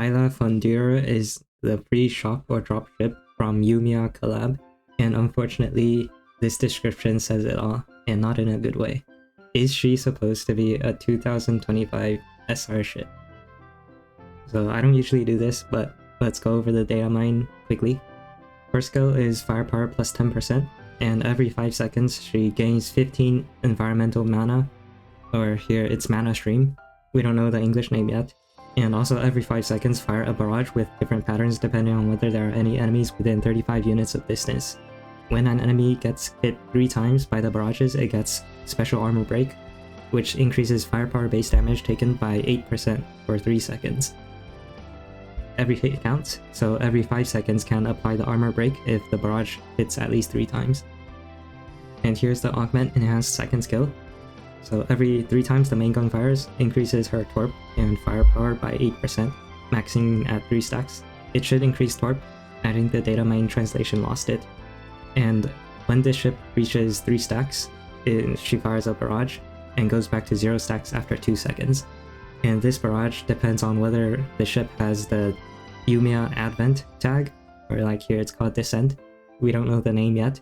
Isla von Duerer is the free shop or drop ship from Yumia collab, and unfortunately, this description says it all, and not in a good way. Is she supposed to be a 2025 SR ship? So I don't usually do this, but let's go over the data mine quickly. First skill is firepower plus 10%, and every 5 seconds she gains 15 environmental mana, or here it's mana stream. We don't know the English name yet. And also every 5 seconds fire a barrage with different patterns depending on whether there are any enemies within 35 units of distance. When an enemy gets hit 3 times by the barrages, it gets special armor break, which increases firepower base damage taken by 8% for 3 seconds. Every hit counts, so every 5 seconds can apply the armor break if the barrage hits at least 3 times. And here's the augment enhanced second skill. So every 3 times the main gun fires, increases her torp and firepower by 8%, maxing at 3 stacks. It should increase torp, adding the data mine translation lost it. And when this ship reaches 3 stacks, she fires a barrage and goes back to 0 stacks after 2 seconds. And this barrage depends on whether the ship has the Yumia Advent tag, or like here it's called Descent. We don't know the name yet.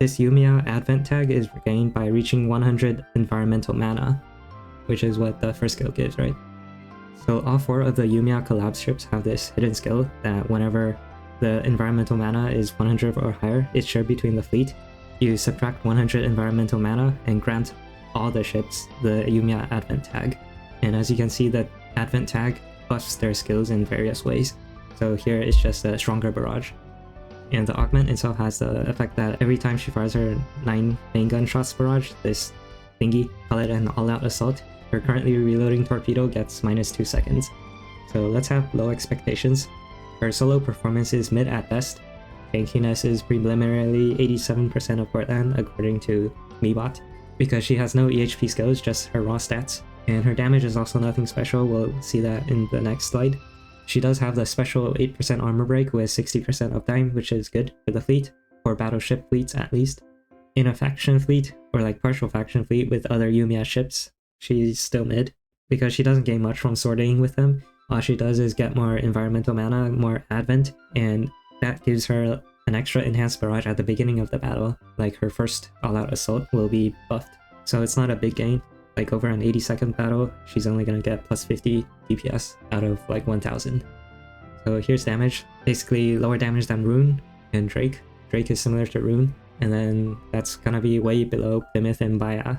This Yumia Advent tag is regained by reaching 100 environmental mana, which is what the first skill gives, right? So all 4 of the Yumia collab ships have this hidden skill that whenever the environmental mana is 100 or higher, it's shared between the fleet. You subtract 100 environmental mana and grant all the ships the Yumia Advent tag. And as you can see, the Advent tag buffs their skills in various ways. So here it's just a stronger barrage. And the augment itself has the effect that every time she fires her 9 main gun shots barrage, this thingy, call it an all-out assault, her currently reloading torpedo gets minus 2 seconds. So let's have low expectations. Her solo performance is mid at best. Tankiness is preliminarily 87% of Portland according to Meebot, because she has no EHP skills, just her raw stats. And her damage is also nothing special, we'll see that in the next slide. She does have the special 8% armor break with 60% uptime, which is good for the fleet, or battleship fleets at least. In a faction fleet, or like partial faction fleet with other Yumia ships, she's still mid, because she doesn't gain much from sorting with them. All she does is get more environmental mana, more advent, and that gives her an extra enhanced barrage at the beginning of the battle, like her first all-out assault will be buffed. So it's not a big gain. Like over an 80-second battle, she's only gonna get plus 50 DPS out of like 1000. So here's damage. Basically lower damage than Rune and Drake. Drake is similar to Rune, and then that's gonna be way below Plymouth and Baya.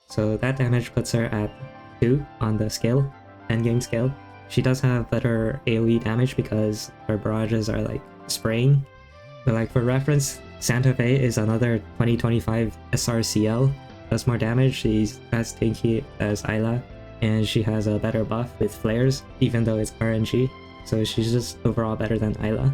So that damage puts her at 2 on the scale, endgame scale. She does have better AoE damage because her barrages are like spraying. But like for reference, Santa Fe is another 2025 SRCL. Does more damage, she's as tanky as Isla, and she has a better buff with flares, even though it's RNG, so she's just overall better than Isla.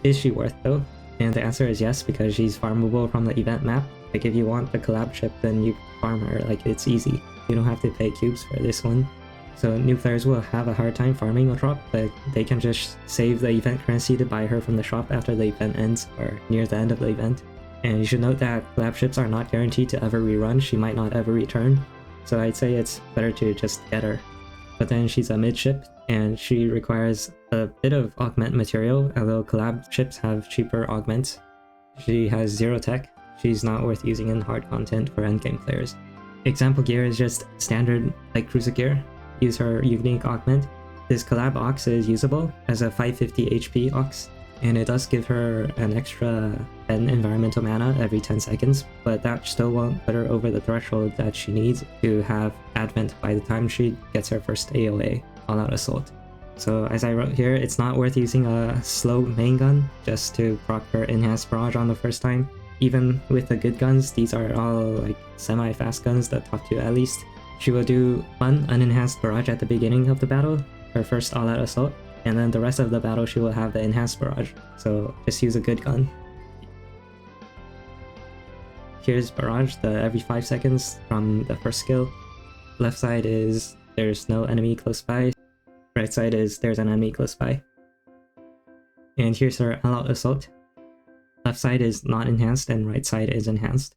Is she worth though? And the answer is yes, because she's farmable from the event map. Like if you want the collab ship, then you farm her, like it's easy. You don't have to pay cubes for this one. So new players will have a hard time farming a drop, but they can just save the event currency to buy her from the shop after the event ends, or near the end of the event. And you should note that collab ships are not guaranteed to ever rerun, she might not ever return, so I'd say it's better to just get her. But then she's a mid ship, and she requires a bit of augment material, although collab ships have cheaper augments. She has 0 tech, she's not worth using in hard content for endgame players. Example gear is just standard light cruiser gear. Use her unique augment. This collab ox is usable as a 550 HP ox, and it does give her an extra 10 environmental mana every 10 seconds, but that still won't put her over the threshold that she needs to have advent by the time she gets her first AOA, all-out assault. So as I wrote here, it's not worth using a slow main gun just to proc her enhanced barrage on the first time. Even with the good guns, these are all like semi-fast guns, the top 2 at least. She will do one unenhanced barrage at the beginning of the battle, her first all-out assault, and then the rest of the battle she will have the enhanced barrage, so just use a good gun. Here's barrage, the every 5 seconds from the first skill. Left side is there's no enemy close by, right side is there's an enemy close by. And here's her all-out assault. Left side is not enhanced and right side is enhanced.